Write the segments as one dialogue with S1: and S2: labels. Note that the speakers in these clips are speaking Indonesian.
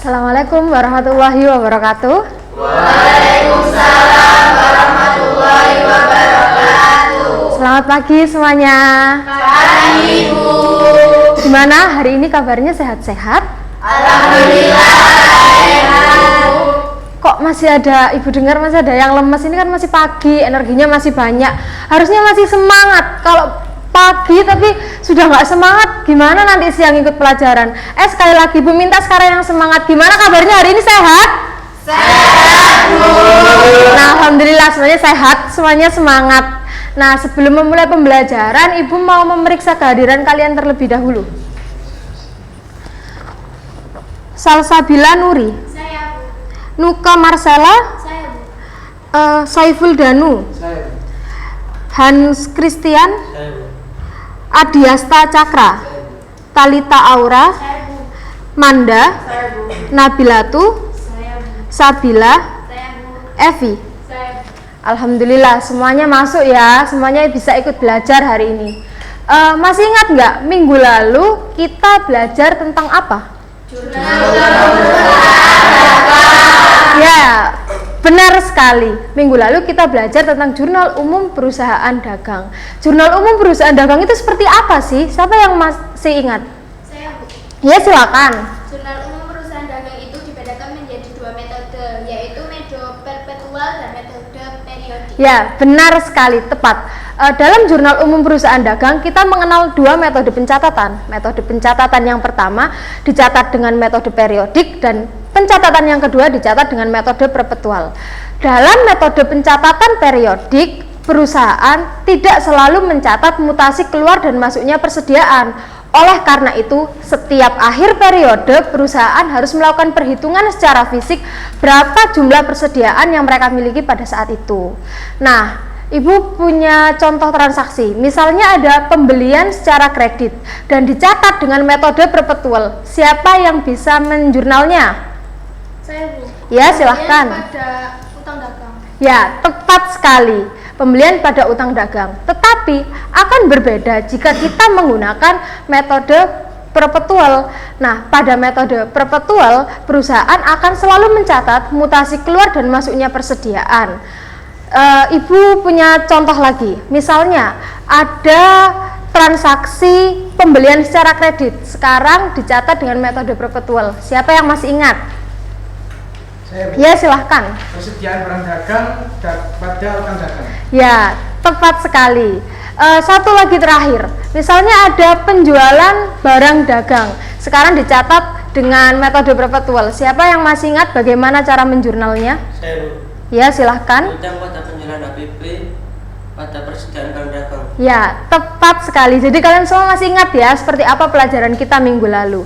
S1: Assalamualaikum warahmatullahi wabarakatuh.
S2: Waalaikumsalam warahmatullahi wabarakatuh.
S1: Selamat pagi semuanya.
S2: Pagi, Bu.
S1: Gimana hari ini kabarnya, sehat-sehat?
S2: Alhamdulillah sehat.
S1: Kok masih ada, Ibu dengar masih ada yang lemes? Ini kan masih pagi, energinya masih banyak. Harusnya masih semangat. Kalau pagi tapi sudah nggak semangat, gimana nanti siang ikut pelajaran? Sekali lagi Bu minta sekarang yang semangat. Gimana kabarnya hari ini, sehat?
S2: Sehat, Bu.
S1: Nah, alhamdulillah semuanya sehat, semuanya semangat. Nah, sebelum memulai pembelajaran, Ibu mau memeriksa kehadiran kalian terlebih dahulu. Salsabila Nuri,
S2: Saya, Bu.
S1: Nuka Marcella,
S2: Saya, Bu.
S1: Saiful Danu,
S3: Saya, Bu.
S1: Hans Christian,
S3: Saya, Bu.
S1: Adiasta Cakra,
S3: Saya, Bu.
S1: Talita Aura,
S2: Saya, Bu.
S1: Manda,
S2: Saya, Bu.
S1: Nabilatu,
S2: Saya, Bu.
S1: Sabila,
S2: Saya, Bu.
S1: Evi.
S2: Saya, Bu.
S1: Alhamdulillah semuanya masuk ya, semuanya bisa ikut belajar hari ini. Masih ingat nggak minggu lalu kita belajar tentang apa? Ya, benar sekali. Minggu lalu kita belajar tentang Jurnal Umum Perusahaan Dagang. Jurnal Umum Perusahaan Dagang itu seperti apa sih? Siapa yang masih ingat?
S2: Saya, Bu.
S1: Ya, silakan.
S2: Jurnal Umum Perusahaan Dagang itu dibedakan menjadi dua metode, yaitu metode perpetual dan metode periodik.
S1: Ya, benar sekali, tepat. Dalam Jurnal Umum Perusahaan Dagang, kita mengenal dua metode pencatatan. Metode pencatatan yang pertama dicatat dengan metode periodik dan pencatatan yang kedua dicatat dengan metode perpetual. Dalam metode pencatatan periodik, perusahaan tidak selalu mencatat mutasi keluar dan masuknya persediaan. Oleh karena itu, setiap akhir periode perusahaan harus melakukan perhitungan secara fisik berapa jumlah persediaan yang mereka miliki pada saat itu. Nah, Ibu punya contoh transaksi, misalnya ada pembelian secara kredit dan dicatat dengan metode perpetual. Siapa yang bisa menjurnalnya?
S2: Saya, Bu.
S1: Ya, silahkan.
S2: Pada utang dagang.
S1: Ya, tepat sekali. Pembelian pada utang dagang. Tetapi akan berbeda jika kita menggunakan metode perpetual. Nah, pada metode perpetual, perusahaan akan selalu mencatat mutasi keluar dan masuknya persediaan. Ibu punya contoh lagi. Misalnya, ada transaksi pembelian secara kredit. Sekarang dicatat dengan metode perpetual. Siapa yang masih ingat?
S3: Saya, Bu.
S1: Ya, silahkan.
S3: Persediaan barang dagang pada utang dagang.
S1: Ya, tepat sekali. Satu lagi terakhir, misalnya ada penjualan barang dagang. Sekarang dicatat dengan metode perpetual. Siapa yang masih ingat bagaimana cara menjurnalnya?
S4: Saya, Bu.
S1: Ya, silahkan.
S4: Utang pada penjualan APP pada persediaan barang dagang.
S1: Ya, tepat sekali. Jadi kalian semua masih ingat ya seperti apa pelajaran kita minggu lalu.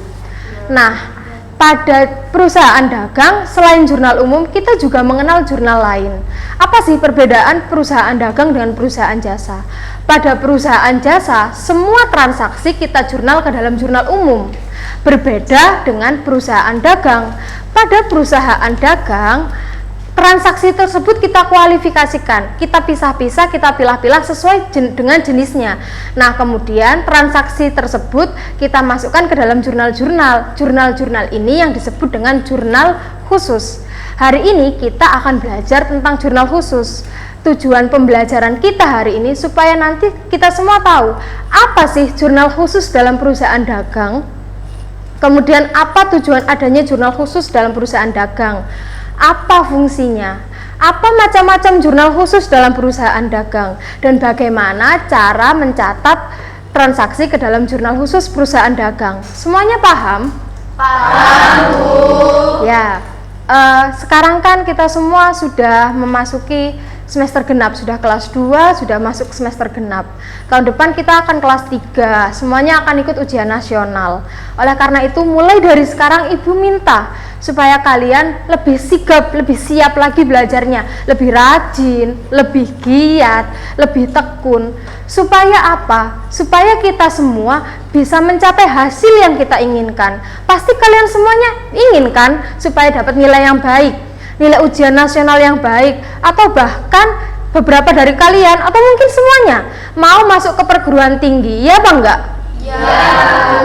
S1: Nah, pada perusahaan dagang, selain jurnal umum, kita juga mengenal jurnal lain. Apa sih perbedaan perusahaan dagang dengan perusahaan jasa? Pada perusahaan jasa, semua transaksi kita jurnal ke dalam jurnal umum. Berbeda dengan perusahaan dagang. Pada perusahaan dagang, transaksi tersebut kita kualifikasikan, kita pisah-pisah, kita pilah-pilah sesuai dengan jenisnya. Nah, kemudian transaksi tersebut kita masukkan ke dalam jurnal-jurnal. Jurnal-jurnal ini yang disebut dengan jurnal khusus. Hari ini kita akan belajar tentang jurnal khusus. Tujuan pembelajaran kita hari ini supaya nanti kita semua tahu apa sih jurnal khusus dalam perusahaan dagang. Kemudian apa tujuan adanya jurnal khusus dalam perusahaan dagang? Apa fungsinya? Apa macam-macam jurnal khusus dalam perusahaan dagang? Dan bagaimana cara mencatat transaksi ke dalam jurnal khusus perusahaan dagang? Semuanya paham?
S2: Paham, Bu.
S1: Ya, sekarang kan kita semua sudah memasuki semester genap, sudah kelas 2, sudah masuk semester genap. Tahun depan kita akan kelas 3, semuanya akan ikut ujian nasional. Oleh karena itu, mulai dari sekarang Ibu minta supaya kalian lebih sigap, lebih siap lagi belajarnya, lebih rajin, lebih giat, lebih tekun. Supaya apa? Supaya kita semua bisa mencapai hasil yang kita inginkan. Pasti kalian semuanya inginkan supaya dapat nilai yang baik, nilai ujian nasional yang baik, atau bahkan beberapa dari kalian atau mungkin semuanya mau masuk ke perguruan tinggi, ya apa enggak?
S2: Ya.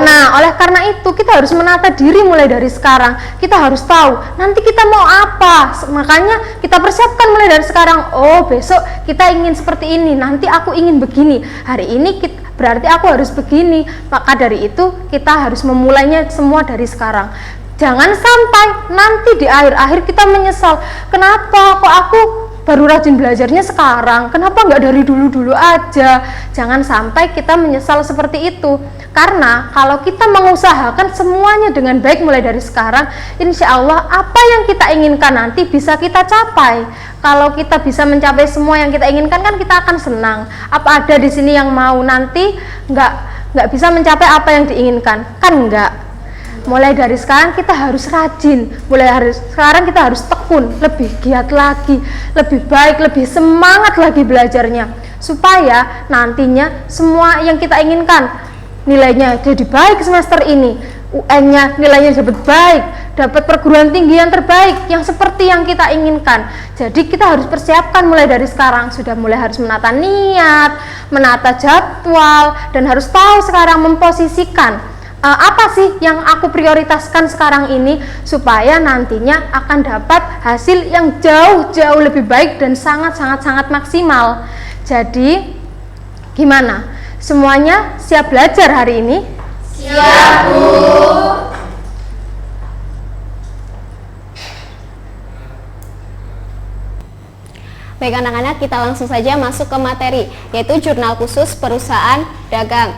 S1: Nah, oleh karena itu kita harus menata diri mulai dari sekarang. Kita harus tahu nanti kita mau apa. Makanya kita persiapkan mulai dari sekarang. Oh, besok kita ingin seperti ini. Nanti aku ingin begini. Hari ini berarti aku harus begini. Maka dari itu kita harus memulainya semua dari sekarang. Jangan sampai nanti di akhir-akhir kita menyesal. Kenapa kok aku baru rajin belajarnya sekarang, kenapa nggak dari dulu-dulu aja? Jangan sampai kita menyesal seperti itu, karena kalau kita mengusahakan semuanya dengan baik mulai dari sekarang, insya Allah apa yang kita inginkan nanti bisa kita capai. Kalau kita bisa mencapai semua yang kita inginkan, kan kita akan senang. Apa ada di sini yang mau nanti nggak bisa mencapai apa yang diinginkan? Kan enggak. Mulai dari sekarang kita harus rajin, mulai dari sekarang kita harus tekun, lebih giat lagi, lebih baik, lebih semangat lagi belajarnya, supaya nantinya semua yang kita inginkan nilainya jadi baik semester ini, UN-nya nilainya dapat baik, dapat perguruan tinggi yang terbaik yang seperti yang kita inginkan. Jadi kita harus persiapkan mulai dari sekarang, sudah mulai harus menata niat, menata jadwal, dan harus tahu sekarang memposisikan apa sih yang aku prioritaskan sekarang ini, supaya nantinya akan dapat hasil yang jauh-jauh lebih baik dan sangat-sangat maksimal. Jadi gimana? Semuanya siap belajar hari ini?
S2: Siap, Bu.
S5: Baik anak-anak, kita langsung saja masuk ke materi, yaitu jurnal khusus perusahaan dagang.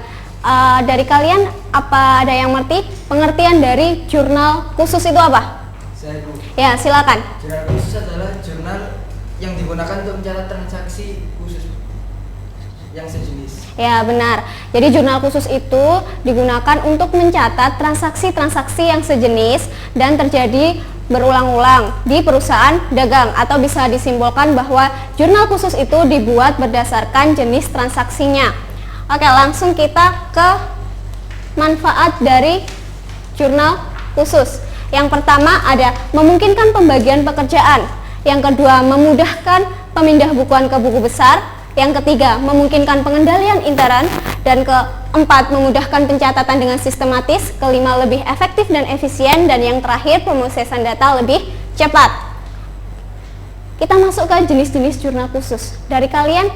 S5: Dari kalian, apa ada yang mengerti pengertian dari jurnal khusus itu apa?
S3: Saya, Bu.
S5: Ya, silakan.
S3: Jurnal khusus adalah jurnal yang digunakan untuk mencatat transaksi khusus yang sejenis.
S5: Ya, benar. Jadi jurnal khusus itu digunakan untuk mencatat transaksi-transaksi yang sejenis dan terjadi berulang-ulang di perusahaan dagang, atau bisa disimbolkan bahwa jurnal khusus itu dibuat berdasarkan jenis transaksinya. Oke, langsung kita ke manfaat dari jurnal khusus. Yang pertama ada memungkinkan pembagian pekerjaan. Yang kedua, memudahkan pemindah bukuan ke buku besar. Yang ketiga, memungkinkan pengendalian intern. Dan keempat, memudahkan pencatatan dengan sistematis. Kelima, lebih efektif dan efisien. Dan yang terakhir, pemrosesan data lebih cepat. Kita masuk ke jenis-jenis jurnal khusus. Dari kalian,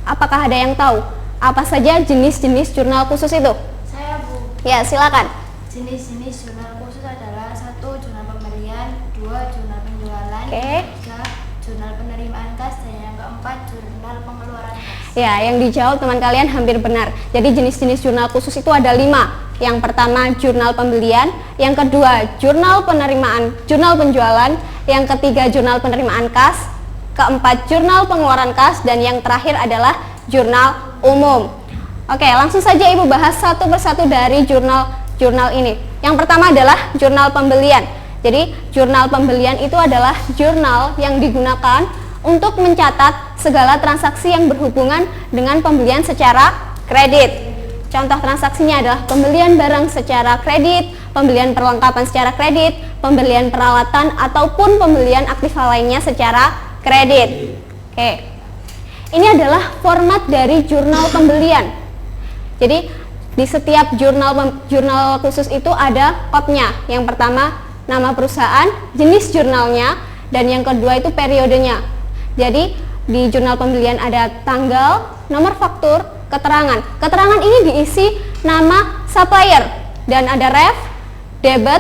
S5: apakah ada yang tahu apa saja jenis-jenis jurnal khusus itu?
S2: Saya, Bu.
S5: Ya, silakan.
S2: Jenis-jenis jurnal khusus adalah 1. Jurnal pembelian, 2. Jurnal penjualan,
S5: Oke.
S2: 3. Jurnal penerimaan kas, dan yang keempat jurnal pengeluaran kas.
S5: Ya, yang dijawab teman kalian hampir benar. Jadi jenis-jenis jurnal khusus itu ada 5. Yang pertama jurnal pembelian, yang kedua jurnal penerimaan, jurnal penjualan, yang ketiga jurnal penerimaan kas, keempat jurnal pengeluaran kas, dan yang terakhir adalah jurnal umum. Oke, langsung saja Ibu bahas satu persatu dari jurnal ini. Yang pertama adalah jurnal pembelian. Jadi jurnal pembelian itu adalah jurnal yang digunakan untuk mencatat segala transaksi yang berhubungan dengan pembelian secara kredit. Contoh transaksinya adalah pembelian barang secara kredit, pembelian perlengkapan secara kredit, pembelian peralatan, ataupun pembelian aktiva lainnya secara kredit. Oke. Ini adalah format dari jurnal pembelian. Jadi di setiap jurnal khusus itu ada kodnya. Yang pertama nama perusahaan, jenis jurnalnya, dan yang kedua itu periodenya. Jadi di jurnal pembelian ada tanggal, nomor faktur, keterangan. Keterangan ini diisi nama supplier dan ada ref, debit,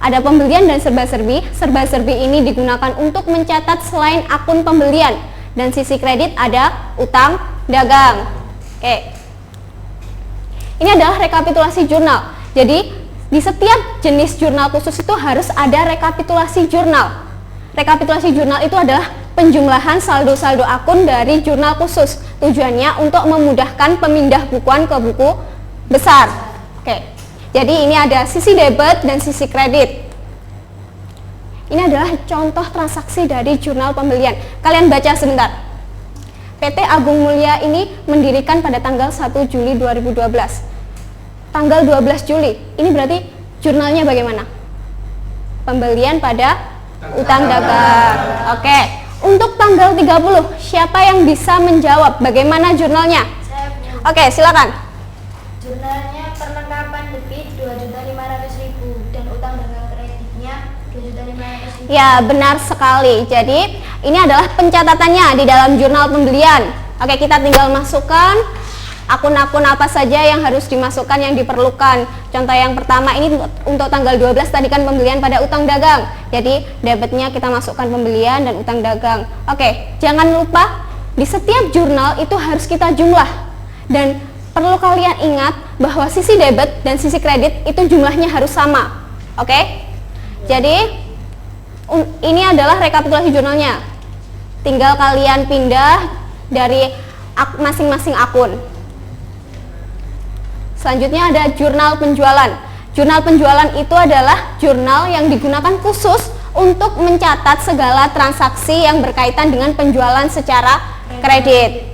S5: ada pembelian dan serba-serbi. Serba-serbi ini digunakan untuk mencatat selain akun pembelian. Dan sisi kredit ada utang dagang. Oke. Ini adalah rekapitulasi jurnal. Jadi di setiap jenis jurnal khusus itu harus ada rekapitulasi jurnal. Rekapitulasi jurnal itu adalah penjumlahan saldo-saldo akun dari jurnal khusus. Tujuannya untuk memudahkan pemindah bukuan ke buku besar. Oke. Jadi ini ada sisi debit dan sisi kredit. Ini adalah contoh transaksi dari jurnal pembelian. Kalian baca sebentar. PT Agung Mulia ini mendirikan pada tanggal 1 Juli 2012. Tanggal 12 Juli, ini berarti jurnalnya bagaimana? Pembelian pada utang dagang. Oke. Untuk tanggal 30, siapa yang bisa menjawab bagaimana jurnalnya?
S2: Saya, Bu.
S5: Oke, silakan.
S2: Jurnalnya per
S5: Ya, benar sekali. Jadi, ini adalah pencatatannya di dalam jurnal pembelian. Oke, kita tinggal masukkan akun-akun apa saja yang harus dimasukkan, yang diperlukan. Contoh yang pertama ini untuk tanggal 12 tadi kan pembelian pada utang dagang. Jadi, debitnya kita masukkan pembelian dan utang dagang. Oke, jangan lupa di setiap jurnal itu harus kita jumlah. Dan perlu kalian ingat bahwa sisi debit dan sisi kredit itu jumlahnya harus sama. Oke? Jadi, ini adalah rekapitulasi jurnalnya. Tinggal kalian pindah dari masing-masing akun. Selanjutnya ada jurnal penjualan. Jurnal penjualan itu adalah jurnal yang digunakan khusus untuk mencatat segala transaksi yang berkaitan dengan penjualan secara kredit.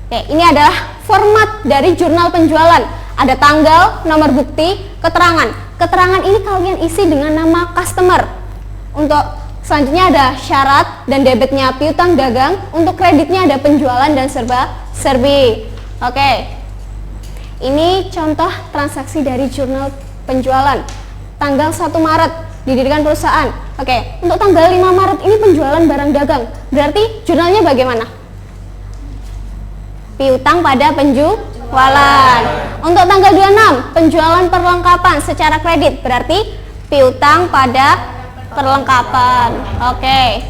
S5: Oke, ini adalah format dari jurnal penjualan. Ada tanggal, nomor bukti, keterangan. Keterangan ini kalian isi dengan nama customer. Untuk selanjutnya ada syarat dan debitnya piutang dagang. Untuk kreditnya ada penjualan dan serba-serbi. Oke. Ini contoh transaksi dari jurnal penjualan. Tanggal 1 Maret didirikan perusahaan. Oke, untuk tanggal 5 Maret ini penjualan barang dagang. Berarti jurnalnya bagaimana? Piutang pada penjualan. Untuk tanggal 26 penjualan perlengkapan secara kredit. Berarti piutang pada perlengkapan. Oke.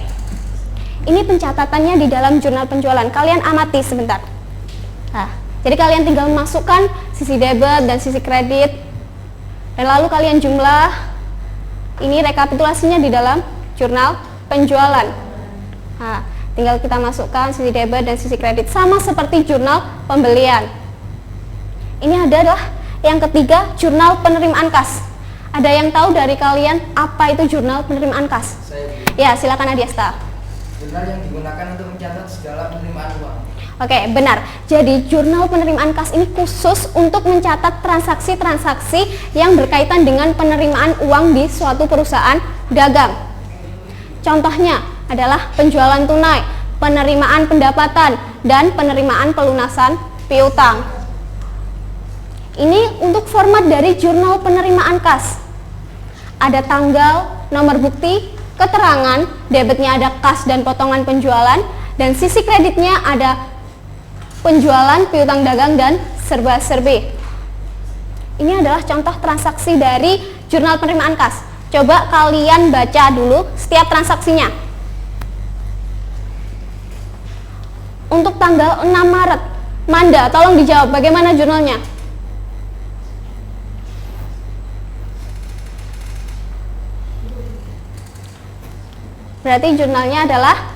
S5: Ini pencatatannya di dalam jurnal penjualan. Kalian amati sebentar. Nah, jadi kalian tinggal masukkan sisi debit dan sisi kredit. Dan lalu kalian jumlah. Ini rekapitulasinya di dalam jurnal penjualan. Nah, tinggal kita masukkan sisi debit dan sisi kredit sama seperti jurnal pembelian. Ini adalah yang ketiga, jurnal penerimaan kas. Ada yang tahu dari kalian apa itu jurnal penerimaan kas? Ya, silakan Adiasta.
S3: Jurnal yang digunakan untuk mencatat segala penerimaan uang.
S5: Oke, benar. Jadi jurnal penerimaan kas ini khusus untuk mencatat transaksi-transaksi yang berkaitan dengan penerimaan uang di suatu perusahaan dagang. Contohnya adalah penjualan tunai, penerimaan pendapatan, dan penerimaan pelunasan piutang. Ini untuk format dari jurnal penerimaan kas. Ada tanggal, nomor bukti, keterangan, debitnya ada kas dan potongan penjualan, dan sisi kreditnya ada penjualan, piutang dagang, dan serba-serbi. Ini adalah contoh transaksi dari jurnal penerimaan kas. Coba kalian baca dulu setiap transaksinya. Untuk tanggal 6 Maret, Manda, tolong dijawab bagaimana jurnalnya? Berarti jurnalnya adalah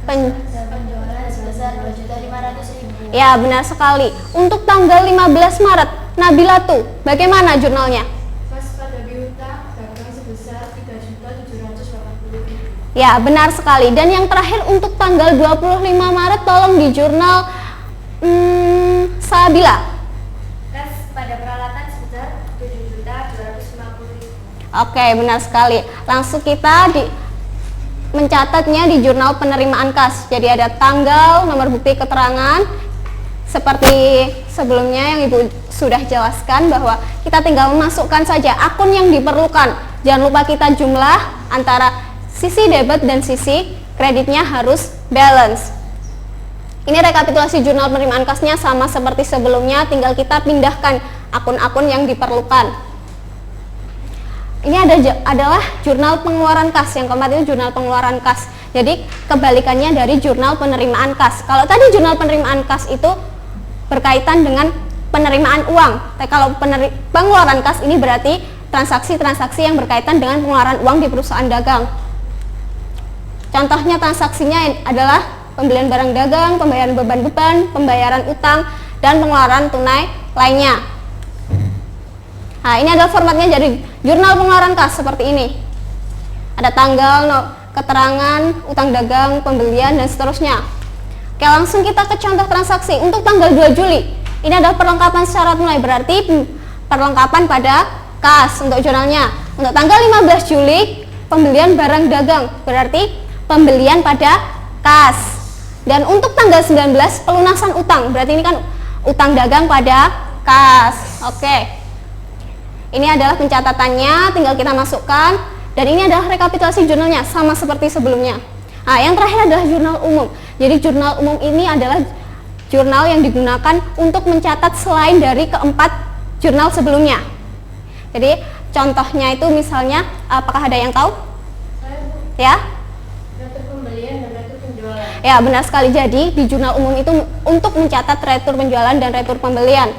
S2: Penjualan sebesar 2.500.000.
S5: Ya, benar sekali. Untuk tanggal 15 Maret, Nabilatu, bagaimana jurnalnya?
S2: Kas pada piutang dagang sebesar 3.780.000.
S5: Ya, benar sekali. Dan yang terakhir untuk tanggal 25 Maret, tolong di jurnal Sabila.
S2: Kas pada peralatan sebesar 7.250.000.
S5: Oke, benar sekali. Langsung kita mencatatnya di jurnal penerimaan kas. Jadi ada tanggal, nomor bukti, keterangan. Seperti sebelumnya yang Ibu sudah jelaskan bahwa kita tinggal memasukkan saja akun yang diperlukan. Jangan lupa kita jumlah antara sisi debit dan sisi kreditnya harus balance. Ini rekapitulasi jurnal penerimaan kasnya sama seperti sebelumnya, tinggal kita pindahkan akun-akun yang diperlukan. Ini adalah jurnal pengeluaran kas. Yang keempat itu jurnal pengeluaran kas. Jadi kebalikannya dari jurnal penerimaan kas. Kalau tadi jurnal penerimaan kas itu berkaitan dengan penerimaan uang. Tapi kalau pengeluaran kas ini berarti transaksi-transaksi yang berkaitan dengan pengeluaran uang di perusahaan dagang. Contohnya transaksinya adalah pembelian barang dagang, pembayaran beban-beban, pembayaran utang, dan pengeluaran tunai lainnya. Nah, ini adalah formatnya jadi jurnal pengeluaran kas seperti ini. Ada tanggal, keterangan, utang dagang, pembelian, dan seterusnya. Oke, langsung kita ke contoh transaksi. Untuk tanggal 2 Juli, ini adalah perlengkapan syarat mulai, berarti perlengkapan pada kas untuk jurnalnya. Untuk tanggal 15 Juli, pembelian barang dagang, berarti pembelian pada kas. Dan untuk tanggal 19, pelunasan utang, berarti ini kan utang dagang pada kas. Oke. Ini adalah pencatatannya, tinggal kita masukkan Dan ini adalah rekapitulasi jurnalnya, sama seperti sebelumnya. Nah, yang terakhir adalah jurnal umum. Jadi jurnal umum ini adalah jurnal yang digunakan untuk mencatat selain dari keempat jurnal sebelumnya. Jadi contohnya itu misalnya, apakah ada yang tahu? Ya?
S2: Retur pembelian dan retur penjualan.
S5: Ya, benar sekali. Jadi di jurnal umum itu untuk mencatat retur penjualan dan retur pembelian.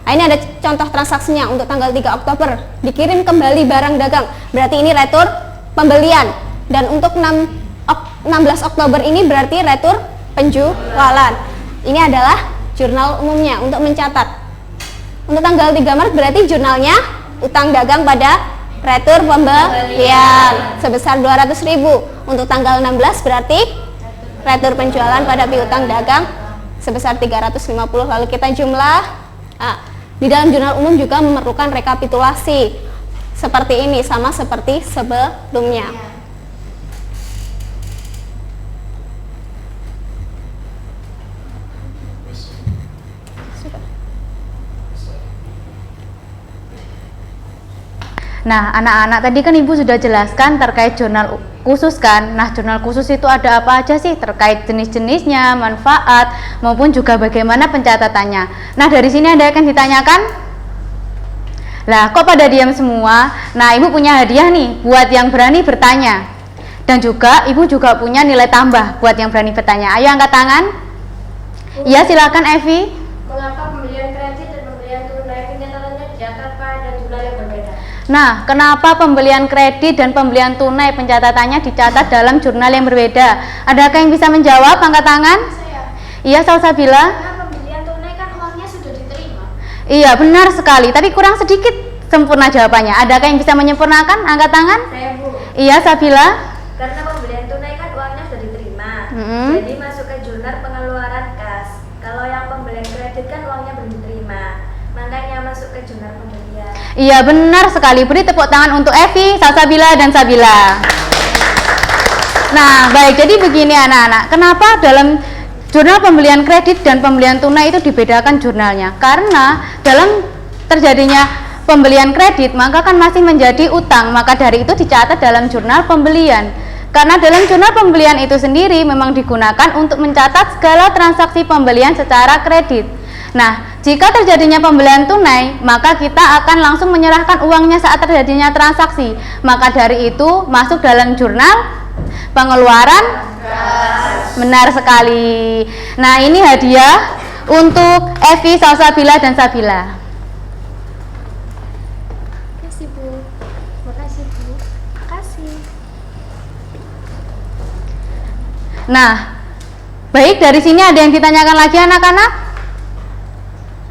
S5: Nah, ini ada contoh transaksinya untuk tanggal 3 Oktober. Dikirim kembali barang dagang. Berarti ini retur pembelian. Dan untuk 16 Oktober ini berarti retur penjualan. Ini adalah jurnal umumnya untuk mencatat. Untuk tanggal 3 Maret berarti jurnalnya utang dagang pada retur pembelian sebesar 200.000. Untuk tanggal 16 berarti retur penjualan pada piutang dagang sebesar 350. Lalu kita jumlah. Di dalam jurnal umum juga memerlukan rekapitulasi seperti ini, sama seperti sebelumnya.
S6: Nah, anak-anak tadi kan Ibu sudah jelaskan terkait jurnal khusus kan. Nah, jurnal khusus itu ada apa aja sih, terkait jenis-jenisnya, manfaat, maupun juga bagaimana pencatatannya. Nah, dari sini ada yang ditanyakan? Lah, kok pada diam semua? Nah, Ibu punya hadiah nih buat yang berani bertanya. Dan juga Ibu juga punya nilai tambah buat yang berani bertanya. Ayo angkat tangan. Iya, silakan Evi.
S2: Mengapa pembelian kredit dan pembelian tunai pencatatannya dicatat pada jumlah yang berbeda?
S6: Nah, kenapa pembelian kredit dan pembelian tunai pencatatannya dicatat dalam jurnal yang berbeda? Adakah yang bisa menjawab? Angkat tangan.
S2: Saya.
S6: Iya, Salsabila.
S2: Karena pembelian tunai kan uangnya sudah diterima.
S6: Iya, benar sekali. Tapi kurang sedikit sempurna jawabannya. Adakah yang bisa menyempurnakan? Angkat tangan.
S2: Saya, Bu.
S6: Iya, Sabila.
S7: Karena pembelian tunai kan uangnya sudah diterima, jadi masuk ke jurnal pengeluaran kas. Kalau yang pembelian kredit kan uangnya belum diterima, makanya masuk ke jurnal pembelian.
S6: Iya, benar sekali. Beri tepuk tangan untuk Evi, Salsabila, dan Sabila. Nah, baik. Jadi begini anak-anak. Kenapa dalam jurnal pembelian kredit dan pembelian tunai itu dibedakan jurnalnya? Karena dalam terjadinya pembelian kredit maka kan masih menjadi utang, maka dari itu dicatat dalam jurnal pembelian. Karena dalam jurnal pembelian itu sendiri memang digunakan untuk mencatat segala transaksi pembelian secara kredit. Nah, jika terjadinya pembelian tunai, maka kita akan langsung menyerahkan uangnya saat terjadinya transaksi. Maka dari itu masuk dalam jurnal pengeluaran. Benar sekali. Nah, ini hadiah untuk Evi, Salsabila, dan Sabila.
S2: Makasih, Bu. Makasih, Bu. Makasih.
S6: Nah, baik, dari sini ada yang ditanyakan lagi anak-anak?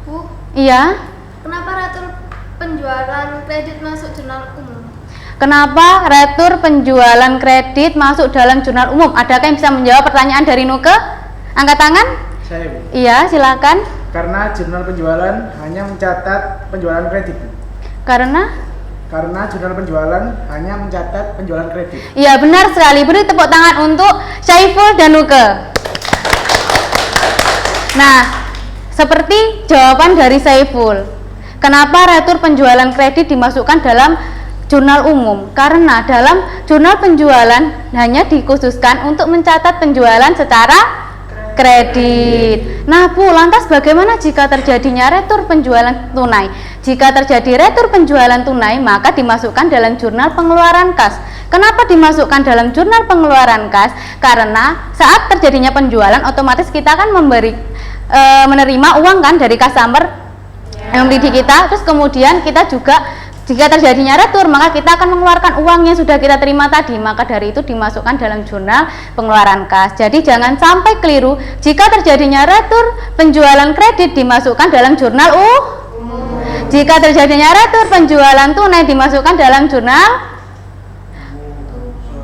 S2: Bu,
S6: Iya.
S2: kenapa retur penjualan kredit masuk jurnal umum?
S6: Kenapa retur penjualan kredit masuk dalam jurnal umum? Adakah yang bisa menjawab pertanyaan dari Nuke? Angkat tangan.
S8: Saya, Bu.
S6: Iya, silakan.
S8: Karena jurnal penjualan hanya mencatat penjualan kredit, Bu.
S6: Karena
S8: jurnal penjualan hanya mencatat penjualan kredit.
S6: iya, benar sekali. Beri tepuk tangan untuk Syaiful dan Nuke. Nah, seperti jawaban dari Syaiful. Kenapa retur penjualan kredit dimasukkan dalam jurnal umum? Karena dalam jurnal penjualan hanya dikhususkan untuk mencatat penjualan secara kredit. Nah, Bu, lantas bagaimana jika terjadinya retur penjualan tunai? Jika terjadi retur penjualan tunai, maka dimasukkan dalam jurnal pengeluaran kas. Kenapa dimasukkan dalam jurnal pengeluaran kas? Karena saat terjadinya penjualan, otomatis kita akan menerima uang kan dari customer yang membeli di kita. Terus kemudian kita juga jika terjadinya retur, maka kita akan mengeluarkan uang yang sudah kita terima tadi. Maka dari itu dimasukkan dalam jurnal pengeluaran kas. Jadi jangan sampai keliru. Jika terjadinya retur penjualan kredit dimasukkan dalam jurnal Jika terjadinya retur penjualan tunai dimasukkan dalam jurnal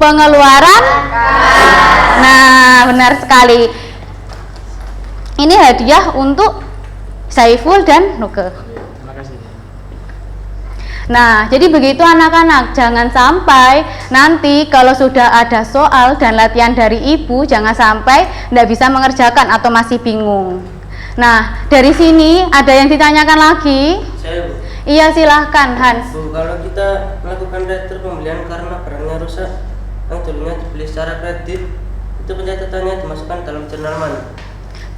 S6: pengeluaran. Nah, benar sekali. Ini hadiah untuk Saiful dan Nuke.
S8: Terima kasih.
S6: Nah, jadi begitu anak-anak, jangan sampai nanti kalau sudah ada soal dan latihan dari ibu, jangan sampai tidak bisa mengerjakan atau masih bingung. Nah, dari sini ada yang ditanyakan lagi?
S4: Saya, Bu.
S6: Iya, silahkan Hans.
S4: Bu, kalau kita melakukan retur pembelian karena barangnya rusak yang dulunya dibeli secara kredit, itu pencatatannya dimasukkan dalam jurnal mana?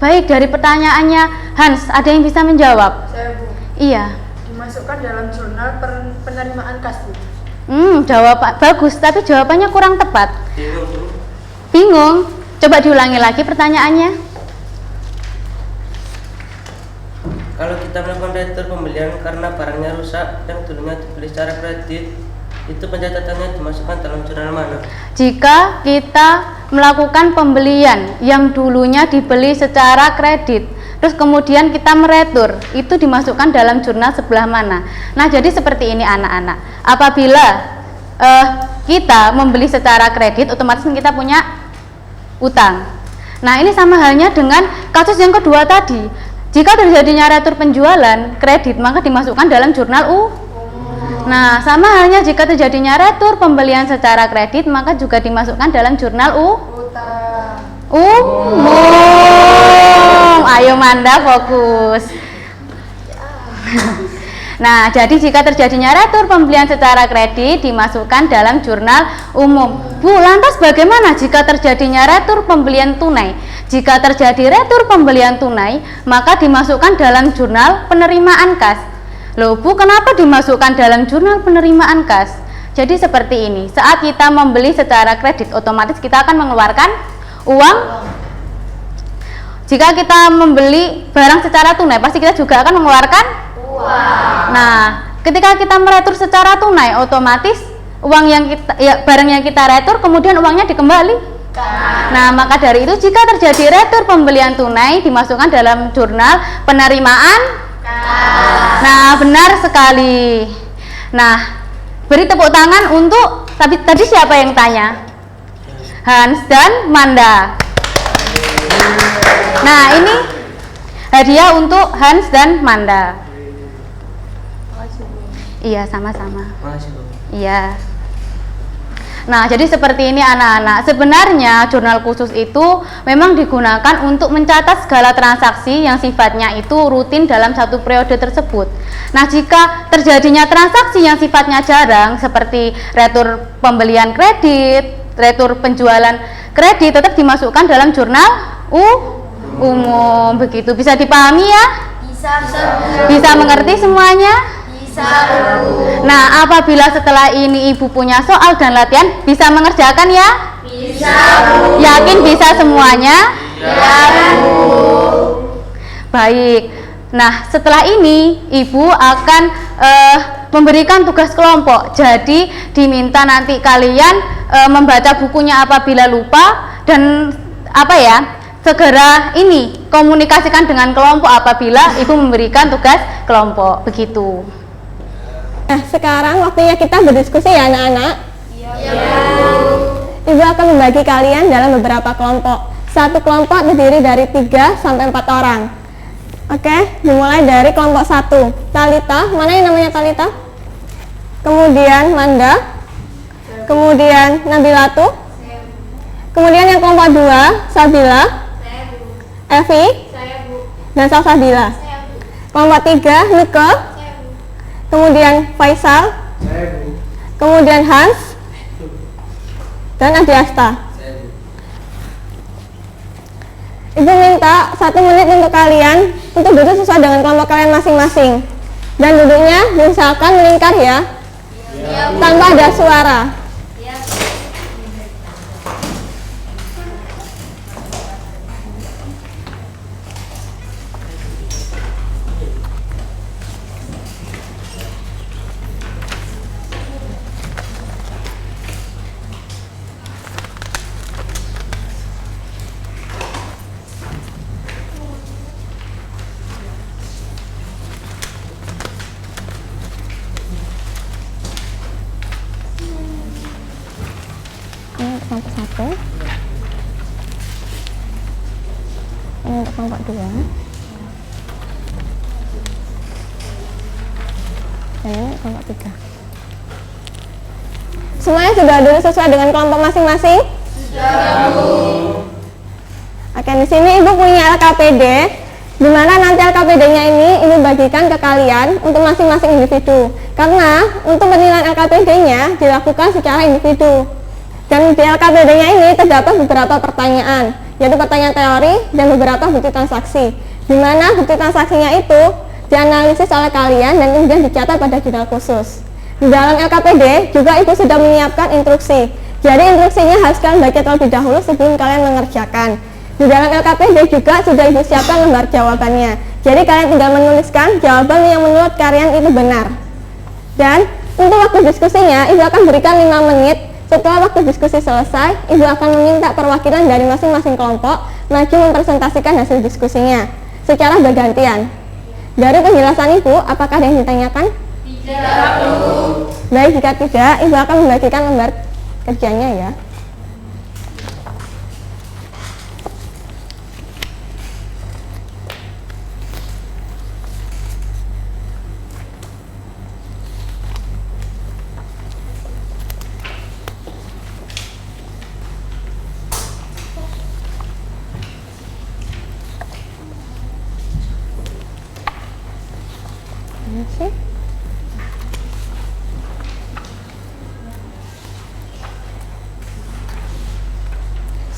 S6: Baik, dari pertanyaannya Hans, ada yang bisa menjawab?
S9: Saya Bu,
S6: Iya.
S9: dimasukkan dalam jurnal penerimaan kas Bu.
S6: Jawaban bagus, tapi jawabannya kurang tepat.
S4: Bingung, Bu.
S6: Bingung? Coba diulangi lagi pertanyaannya.
S4: Kalau kita melakukan retur pembelian karena barangnya rusak yang dulunya dibeli secara kredit, itu pencatatannya dimasukkan dalam jurnal mana?
S6: Jika kita melakukan pembelian yang dulunya dibeli secara kredit, terus kemudian kita meretur, itu dimasukkan dalam jurnal sebelah mana? Nah, jadi seperti ini anak-anak. Apabila kita membeli secara kredit, otomatis kita punya utang. Nah, ini sama halnya dengan kasus yang kedua tadi. Jika terjadinya retur penjualan kredit, maka dimasukkan dalam jurnal Nah, sama halnya jika terjadinya retur pembelian secara kredit, maka juga dimasukkan dalam jurnal umum. Ayo Manda, fokus. Nah, jadi jika terjadinya retur pembelian secara kredit dimasukkan dalam jurnal umum. Bu, lantas bagaimana jika terjadinya retur pembelian tunai? Jika terjadi retur pembelian tunai, maka dimasukkan dalam jurnal penerimaan kas. Loh Bu, kenapa dimasukkan dalam jurnal penerimaan kas? Jadi seperti ini, saat kita membeli secara kredit, otomatis kita akan mengeluarkan uang. Jika kita membeli barang secara tunai, pasti kita juga akan mengeluarkan uang. Nah, ketika kita meretur secara tunai, otomatis uang yang barang yang kita retur kemudian uangnya dikembalikan. Nah, maka dari itu jika terjadi retur pembelian tunai dimasukkan dalam jurnal penerimaan. Nah, benar sekali. Nah, beri tepuk tangan untuk tadi siapa yang tanya? Hans dan Manda. Nah, ini hadiah untuk Hans dan Manda. Iya, sama-sama.
S4: Makasih, Bu.
S6: Iya. Nah, jadi seperti ini anak-anak. Sebenarnya jurnal khusus itu memang digunakan untuk mencatat segala transaksi yang sifatnya itu rutin dalam satu periode tersebut. Nah, jika terjadinya transaksi yang sifatnya jarang seperti retur pembelian kredit, retur penjualan kredit, tetap dimasukkan dalam jurnal umum. Begitu, bisa dipahami ya? Bisa mengerti semuanya? Nah, apabila setelah ini Ibu punya soal dan latihan, bisa mengerjakan ya? Bisa, Bu. Yakin bisa semuanya? Ya, Bu. Baik. Nah, setelah ini Ibu akan memberikan tugas kelompok. Jadi, diminta nanti kalian membaca bukunya apabila lupa dan segera ini komunikasikan dengan kelompok apabila Ibu memberikan tugas kelompok. Begitu.
S5: Nah, sekarang waktunya kita berdiskusi ya anak-anak. Iya. Ibu akan membagi kalian dalam beberapa kelompok. Satu kelompok terdiri dari 3 sampai 4 orang. Oke, dimulai dari kelompok 1. Talita, mana yang namanya Talita? Kemudian Manda. Kemudian Nabilatu. Kemudian yang kelompok 2, Sabila. Evi. Dan Salsabila. Kelompok 3, Nike. Kemudian Faisal, kemudian Hans, dan Adiasta. Ibu minta 1 menit untuk kalian untuk duduk sesuai dengan kelompok kalian masing-masing. Dan duduknya misalkan melingkar ya, tanpa ada suara. Kelompok 1, ini untuk kelompok 2, dan ini kelompok 3. Semuanya sudah duduk sesuai dengan kelompok masing-masing? Sudah, Bu. Oke, di sini Ibu punya LKPD Dimana nanti LKPD-nya ini ibu bagikan ke kalian untuk masing-masing individu. Karena untuk penilaian LKPD-nya dilakukan secara individu. Dan di LKPD-nya ini terdapat beberapa pertanyaan, yaitu pertanyaan teori dan beberapa bukti transaksi. Dimana bukti transaksinya itu dianalisis oleh kalian dan kemudian dicatat pada jurnal khusus. Di dalam LKPD juga ibu sudah menyiapkan instruksi. Jadi instruksinya harus kalian baca terlebih dahulu sebelum kalian mengerjakan. Di dalam LKPD juga sudah ibu siapkan lembar jawabannya. Jadi kalian tinggal menuliskan jawaban yang menurut kalian itu benar. Dan untuk waktu diskusinya ibu akan berikan 5 menit. Setelah waktu diskusi selesai, ibu akan meminta perwakilan dari masing-masing kelompok maju mempresentasikan hasil diskusinya secara bergantian. Dari penjelasan ibu, apakah ada yang ditanyakan? Tidak, Bu. Baik, jika tidak, ibu akan membagikan lembar kerjanya ya.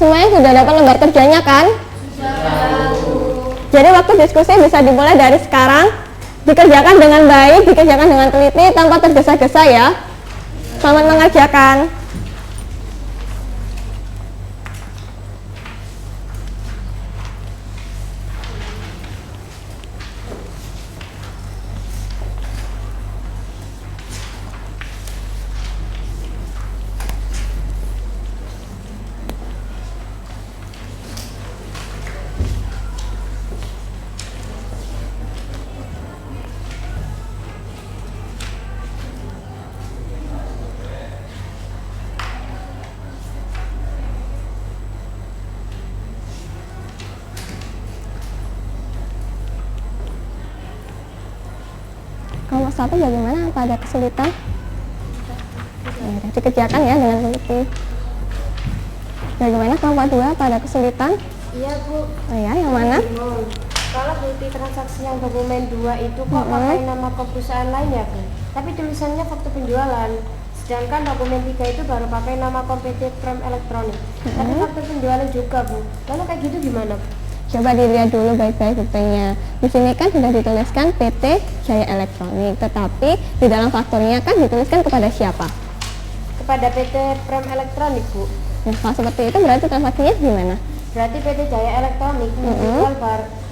S5: Semuanya sudah dapat lembar kerjanya kan? Jadi waktu diskusi bisa dimulai dari sekarang. Dikerjakan dengan baik, dikerjakan dengan teliti tanpa tergesa-gesa ya. Selamat mengerjakan. Kelompok 1 bagaimana? Apa ada kesulitan? Ya, dikerjakan ya dengan teliti. Bagaimana kelompok 2? Apa ada kesulitan?
S10: Iya, Bu.
S5: Oh ya, yang mana?
S10: Kalau bukti transaksi yang dokumen 2 itu kok pakai nama perusahaan lain ya, Bu? Tapi tulisannya faktur penjualan. Sedangkan dokumen 3 itu baru pakai nama PT Prime Electronic. Tapi faktur penjualan juga, Bu. Lalu kayak gitu gimana, Bu?
S5: Coba dilihat dulu baik-baik buktinya. Di sini kan sudah dituliskan PT Jaya Elektronik, tetapi di dalam fakturnya kan dituliskan kepada siapa?
S10: Kepada PT Prime Electronic, Bu.
S5: Nah, kalau seperti itu berarti transaksinya gimana?
S10: Berarti PT Jaya Elektronik menjual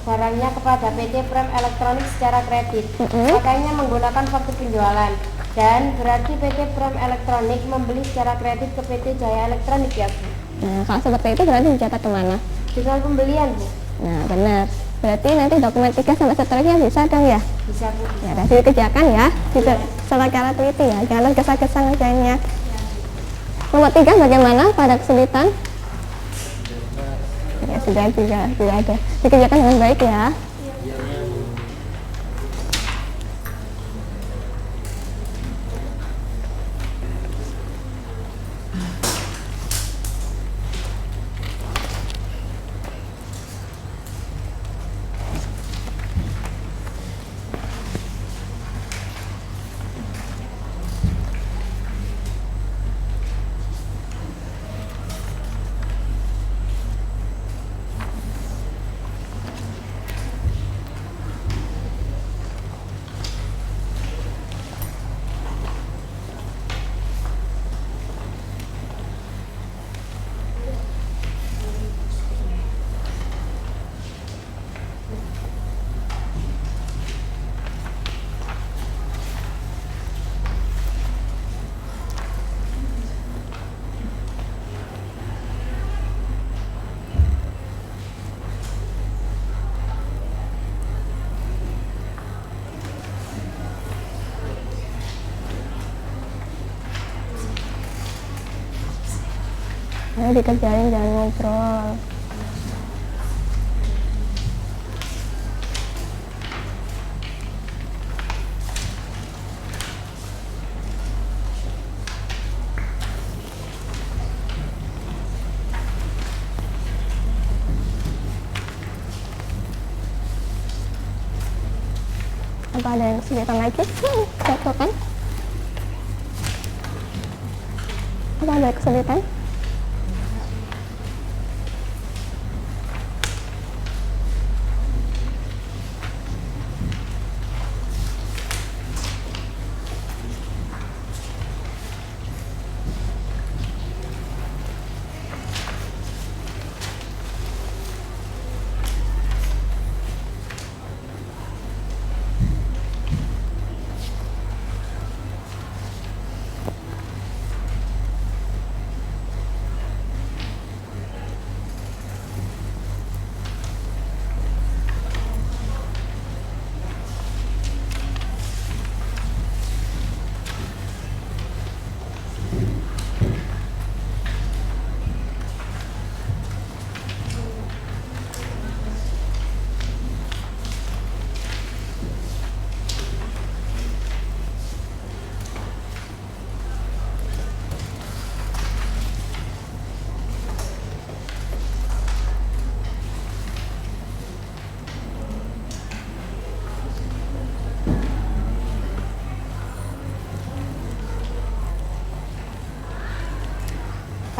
S10: barangnya kepada PT Prime Electronic secara kredit. Makanya menggunakan faktur penjualan. Dan berarti PT Prime Electronic membeli secara kredit ke PT Jaya Elektronik ya, Bu.
S5: Nah, kalau seperti itu berarti dicatat kemana?
S10: Jurnal pembelian, Bu.
S5: Nah, benar. Berarti nanti dokumen 3 sampai seterusnya bisa dong ya?
S10: Bisa, Bu.
S5: Ya, nanti dikerjakan ya. Secara teliti ya. Jangan tergesa-gesa ngerjainnya. Nomor 3 bagaimana pada kesulitan? Ya, sudah ada. Dikerjakan dengan baik ya. Ayo dikerjain, jangan ngobrol. Apa ada yang kesulitan lagi? Contohkan. Apa ada kesulitan?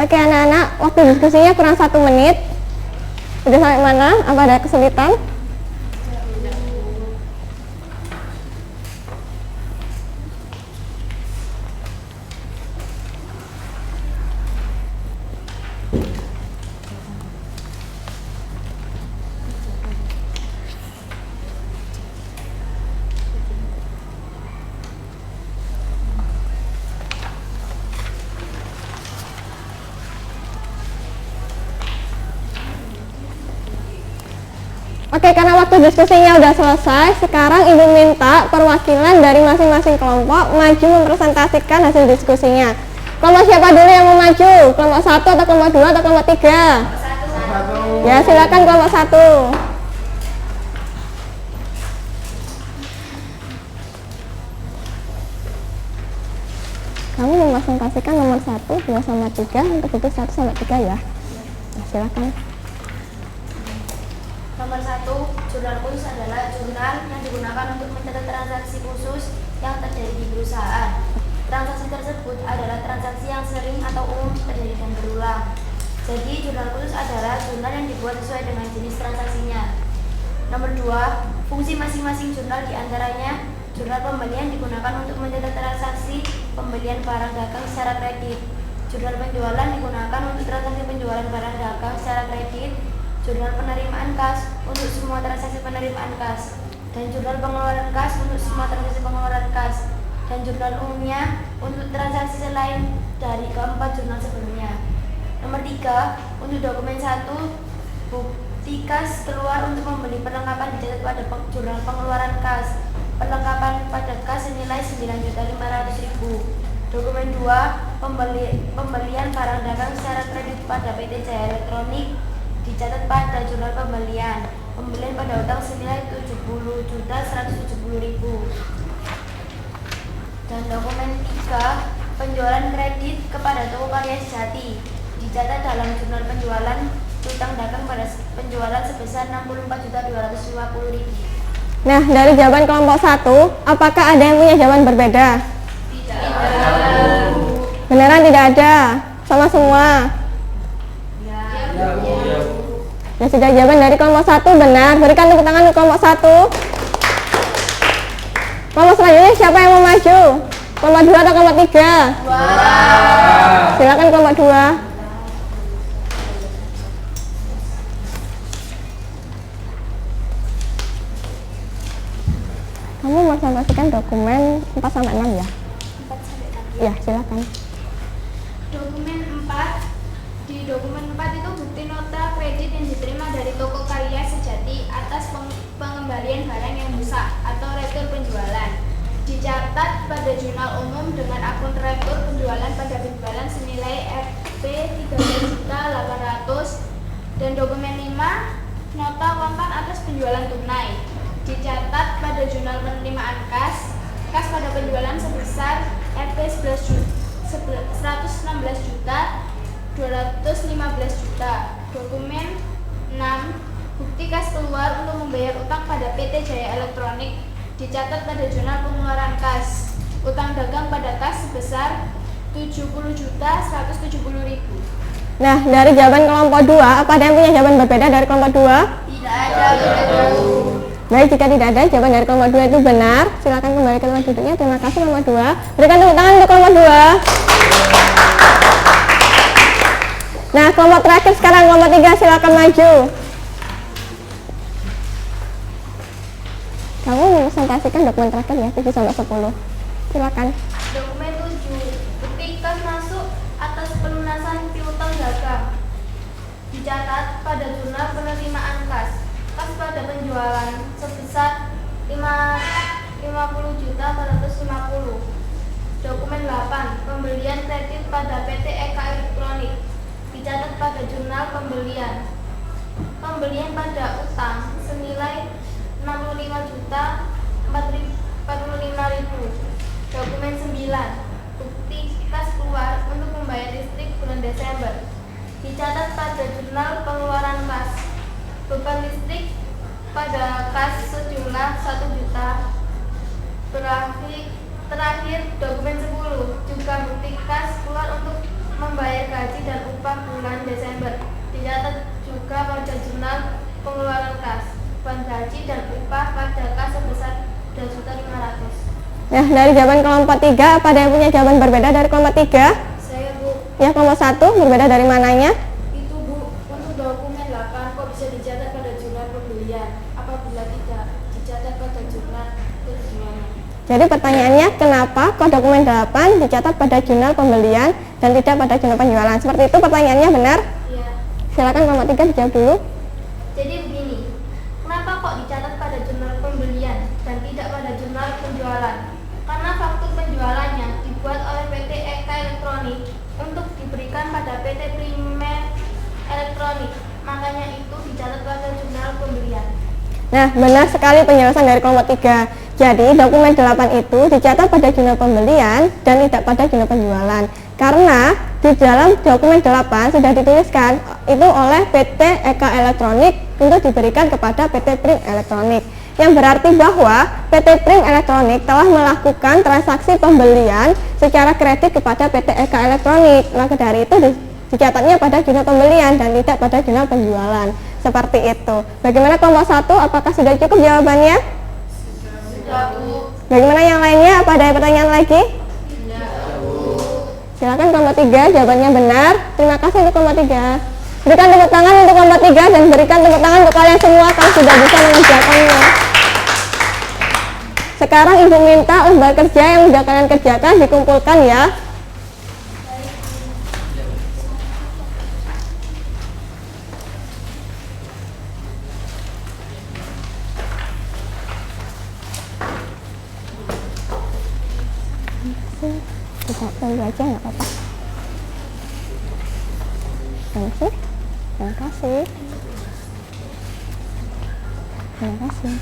S5: Oke anak-anak, waktu diskusinya kurang 1 menit. Udah sampai mana? Apa ada kesulitan? Oke, karena waktu diskusinya udah selesai, sekarang Ibu minta perwakilan dari masing-masing kelompok maju mempresentasikan hasil diskusinya. Kelompok siapa dulu yang mau maju? Kelompok 1 atau kelompok 2 atau kelompok 3? Ya, silakan kelompok 1. Kamu mempresentasikan nomor 1, 2 sama 3 untuk buku 1 sama 3 ya. Nah, silakan.
S2: Nomor 1, jurnal khusus adalah jurnal yang digunakan untuk mencatat transaksi khusus yang terjadi di perusahaan. Transaksi tersebut adalah transaksi yang sering atau umum terjadi dan berulang. Jadi, jurnal khusus adalah jurnal yang dibuat sesuai dengan jenis transaksinya. Nomor 2, fungsi masing-masing jurnal diantaranya jurnal pembelian digunakan untuk mencatat transaksi pembelian barang dagang secara kredit. Jurnal penjualan digunakan untuk transaksi penjualan barang dagang secara kredit. Jurnal penerimaan kas untuk semua transaksi penerimaan kas, dan jurnal pengeluaran kas untuk semua transaksi pengeluaran kas, dan jurnal umumnya untuk transaksi selain dari keempat jurnal sebelumnya. Nomor 3, untuk dokumen 1, bukti kas keluar untuk membeli perlengkapan dicatat pada jurnal pengeluaran kas. Perlengkapan pada kas senilai 9.500.000. Dokumen 2, pembelian barang dagang secara kredit pada PT Jaya Elektronik dicatat pada jurnal pembelian. Pembelian pada utang senilai 70.170.000. Dan dokumen 3, penjualan kredit kepada toko karya sejati dicatat dalam jurnal penjualan utang dagang pada penjualan sebesar 64.250.000.
S5: Nah, dari jawaban kelompok 1, apakah ada yang punya jawaban berbeda?
S2: Tidak.
S5: Beneran tidak ada? Sama semua? Ya sudah, jawaban dari kelompok 1 benar. Berikan tepuk tangan untuk kelompok 1. Kelompok selanjutnya siapa yang mau maju? Kelompok 2 atau kelompok 3? Silakan kelompok 2. Kamu mau sampaikan dokumen 4 sampai 6 ya?
S2: 4 sampai 6.
S5: Ya, silakan.
S2: Dokumen 4. Di dokumen 4 itu bukti nota kredit yang diterima dari toko karya sejati atas pengembalian barang yang rusak atau retur penjualan. Dicatat pada jurnal umum dengan akun retur penjualan pada penjualan senilai Rp13.800.000. Dan dokumen 5, nota kontan atas penjualan tunai. Dicatat pada jurnal penerimaan kas pada penjualan sebesar Rp116.215.000. Dokumen 6, bukti kas keluar untuk membayar utang pada PT Jaya Elektronik dicatat pada jurnal pengeluaran kas. Utang dagang pada kas sebesar 70.170.000.
S5: Nah, dari jawaban kelompok 2, apa ada yang punya jawaban berbeda dari kelompok 2?
S2: Tidak ada, Bunda Guru.
S5: Baik, jika tidak ada, jawaban dari kelompok 2 itu benar. Silakan kembali ke tempat duduknya. Terima kasih kelompok 2. Berikan tepuk tangan untuk kelompok 2. Nah, kelompok terakhir sekarang, kelompok 3, silakan maju. Kamu mempresentasikan dokumen terakhir ya, 7 sampai 10. Silakan.
S2: Dokumen 7. Bukti kas masuk atas pelunasan piutang dagang. Dicatat pada jurnal penerimaan kas. Kas pada penjualan sebesar 50.450. Dokumen 8. Pembelian kredit pada PT Eka Elektronik. Dicatat pada jurnal pembelian. Pembelian pada utang senilai 65.045.000. Dokumen 9. Bukti kas keluar untuk membayar listrik bulan Desember. Dicatat pada jurnal pengeluaran kas. Beban listrik pada kas sejumlah 1 juta. Terakhir dokumen 10. Juga bukti kas keluar untuk membayar gaji dan upah bulan Desember. Dicatat juga pada jurnal pengeluaran kas. Beban gaji dan upah pada kas sebesar 2.500.000.
S5: Nah, dari jawaban kelompok 3, apa ada yang punya jawaban berbeda dari kelompok 3?
S2: Saya, Bu.
S5: Ya, kelompok 1, berbeda dari mananya?
S2: Itu, Bu, untuk dokumen 8 kok bisa dicatat pada jurnal pembelian apabila tidak dicatat pada jurnal penjualan.
S5: Jadi pertanyaannya, kenapa kok dokumen 8 dicatat pada jurnal pembelian dan tidak pada jurnal penjualan? Seperti itu pertanyaannya, benar?
S2: Iya.
S5: Silakan kelompok 3 dijawab dulu.
S2: Jadi begini, kenapa kok dicatat pada jurnal pembelian dan tidak pada jurnal penjualan? Karena faktur penjualannya dibuat oleh PT Eka Elektronik untuk diberikan pada PT Primer Elektronik, makanya itu dicatat pada jurnal pembelian.
S5: Nah, benar sekali penjelasan dari kelompok 3. Jadi, dokumen 8 itu dicatat pada jurnal pembelian dan tidak pada jurnal penjualan. Karena di dalam dokumen 8 sudah dituliskan itu oleh PT Eka Elektronik untuk diberikan kepada PT Prim Elektronik. Yang berarti bahwa PT Prim Elektronik telah melakukan transaksi pembelian secara kredit kepada PT Eka Elektronik. Maka dari itu dicatatnya pada jurnal pembelian dan tidak pada jurnal penjualan. Seperti itu. Bagaimana kelompok 1? Apakah sudah cukup jawabannya?
S2: Sudah, Bu.
S5: Bagaimana yang lainnya? Apa ada pertanyaan lagi?
S2: Tidak, Bu.
S5: Silakan kelompok 3, jawabannya benar. Terima kasih untuk kelompok 3. Berikan tepuk tangan untuk kelompok 3 dan berikan tepuk tangan untuk kalian semua kalau sudah bisa mengerjakannya. Sekarang Ibu minta lembar kerja yang sudah kalian kerjakan dikumpulkan ya. Kita tunggu aja nggak apa-apa. Terima kasih. Terima kasih.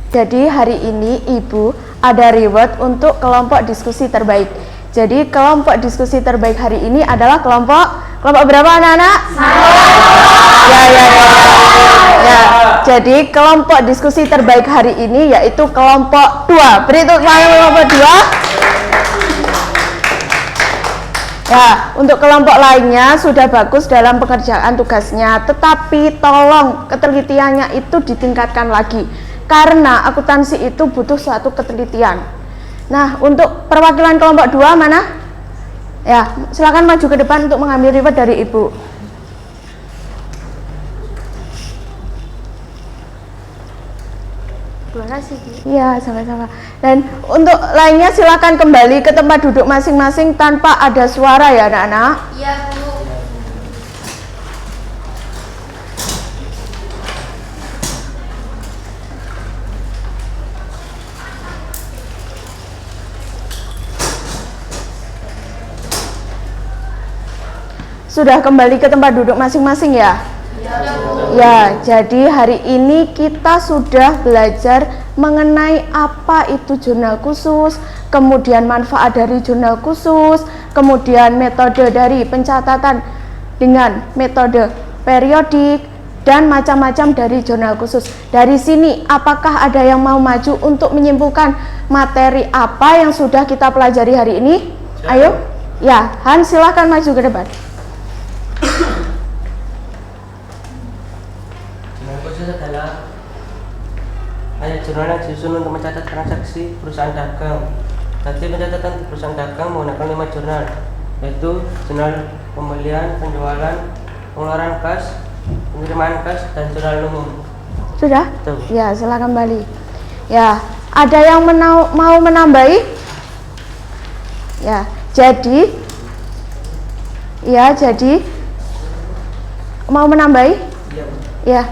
S1: Jadi hari ini Ibu ada reward untuk kelompok diskusi terbaik. Jadi kelompok diskusi terbaik hari ini adalah kelompok berapa anak-anak? Ya. Jadi kelompok diskusi terbaik hari ini yaitu kelompok 2. Beri tepuk tangan kelompok 2. Ya, untuk kelompok lainnya sudah bagus dalam pengerjaan tugasnya, tetapi tolong ketelitiannya itu ditingkatkan lagi. Karena akuntansi itu butuh suatu ketelitian. Nah, untuk perwakilan kelompok 2 mana? Ya, silakan maju ke depan untuk mengambil reward dari Ibu. Terima kasih. Iya, sama-sama. Dan untuk lainnya silakan kembali ke tempat duduk masing-masing tanpa ada suara ya, anak-anak.
S2: Iya, Bu.
S1: Sudah kembali ke tempat duduk masing-masing ya? Ya, jadi hari ini kita sudah belajar mengenai apa itu jurnal khusus, kemudian manfaat dari jurnal khusus, kemudian metode dari pencatatan dengan metode periodik, dan macam-macam dari jurnal khusus. Dari sini, apakah ada yang mau maju untuk menyimpulkan materi apa yang sudah kita pelajari hari ini? Ayo, ya, Han, silahkan maju ke depan.
S4: Jurnal khusus adalah jurnal yang disusun untuk mencatat transaksi perusahaan dagang. Jadi pencatatan perusahaan dagang menggunakan 5 jurnal, yaitu jurnal pembelian, penjualan, pengeluaran kas, penerimaan kas, dan jurnal umum.
S1: Sudah?
S4: Betul.
S1: Ya, silakan kembali. Ya, ada yang mau menambahi? Ya, jadi mau menambahi?
S3: Iya, Bu.
S1: Ya.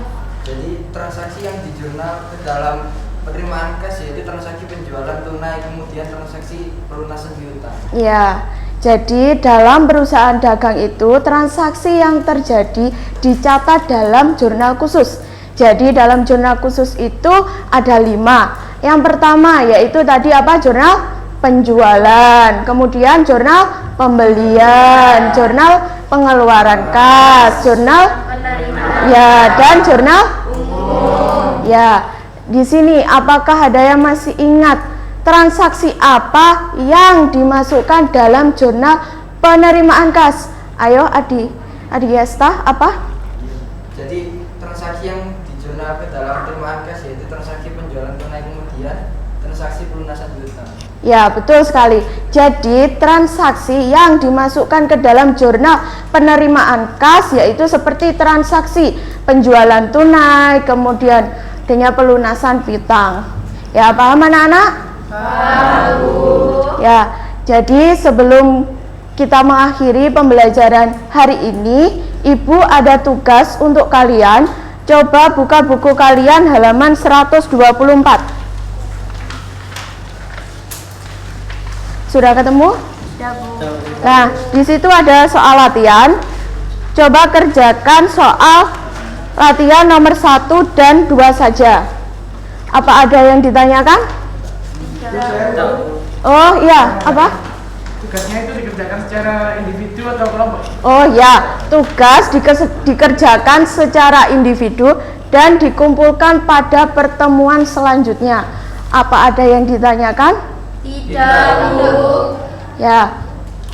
S3: Jadi transaksi yang di jurnal ke dalam penerimaan kas yaitu transaksi penjualan tunai, kemudian transaksi pelunasan piutang.
S1: Ya, jadi dalam perusahaan dagang itu transaksi yang terjadi dicatat dalam jurnal khusus. Jadi dalam jurnal khusus itu ada 5. Yang pertama yaitu tadi apa? Jurnal penjualan, kemudian jurnal pembelian, jurnal pengeluaran kas, jurnal ya, dan jurnal umum. Ya, di sini apakah ada yang masih ingat transaksi apa yang dimasukkan dalam jurnal penerimaan kas? Ayo, Adi Yesta, apa?
S3: Jadi transaksi yang di jurnal ke dalam penerimaan kas yaitu transaksi penjualan tunai, kemudian transaksi pelunasan piutang.
S1: Ya, betul sekali. Jadi transaksi yang dimasukkan ke dalam jurnal penerimaan kas yaitu seperti transaksi penjualan tunai, kemudian dengan pelunasan piutang. Ya, paham anak-anak? Paham. Ya, jadi sebelum kita mengakhiri pembelajaran hari ini, Ibu ada tugas untuk kalian. Coba buka buku kalian halaman 124. Sudah ketemu?
S7: Sudah, Bu.
S1: Nah, di situ ada soal latihan. Coba kerjakan soal latihan nomor 1 dan 2 saja. Apa ada yang ditanyakan? Oh iya, apa?
S8: Tugasnya itu dikerjakan secara individu atau kelompok?
S1: Oh ya, tugas dikerjakan secara individu dan dikumpulkan pada pertemuan selanjutnya. Apa ada yang ditanyakan?
S7: Tidak, Bu.
S1: Ya,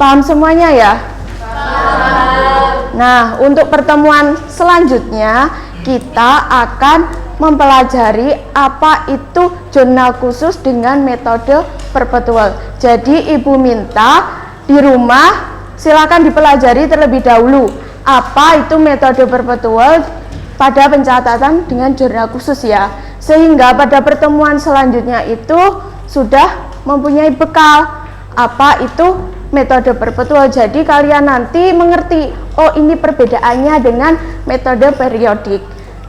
S1: paham semuanya ya?
S7: Paham.
S1: Nah, untuk pertemuan selanjutnya kita akan mempelajari apa itu jurnal khusus dengan metode perpetual. Jadi Ibu minta di rumah silakan dipelajari terlebih dahulu apa itu metode perpetual pada pencatatan dengan jurnal khusus ya. Sehingga pada pertemuan selanjutnya itu sudah mempunyai bekal apa itu metode perpetual. Jadi kalian nanti mengerti, oh ini perbedaannya dengan metode periodik.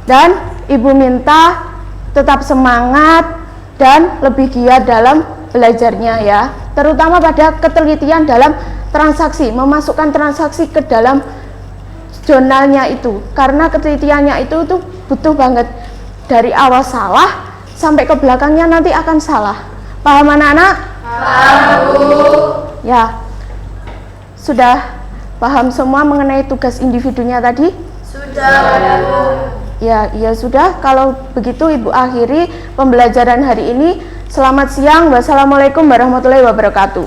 S1: Dan Ibu minta tetap semangat dan lebih giat dalam belajarnya ya, terutama pada ketelitian dalam transaksi, memasukkan transaksi ke dalam jurnalnya itu, karena ketelitiannya itu tuh butuh banget. Dari awal salah sampai ke belakangnya nanti akan salah. Paham anak-anak?
S7: Paham, Bu.
S1: Ya, sudah paham semua mengenai tugas individunya tadi?
S7: Sudah, Bu.
S1: Ya sudah. Kalau begitu Ibu akhiri pembelajaran hari ini. Selamat siang. Wassalamualaikum warahmatullahi wabarakatuh.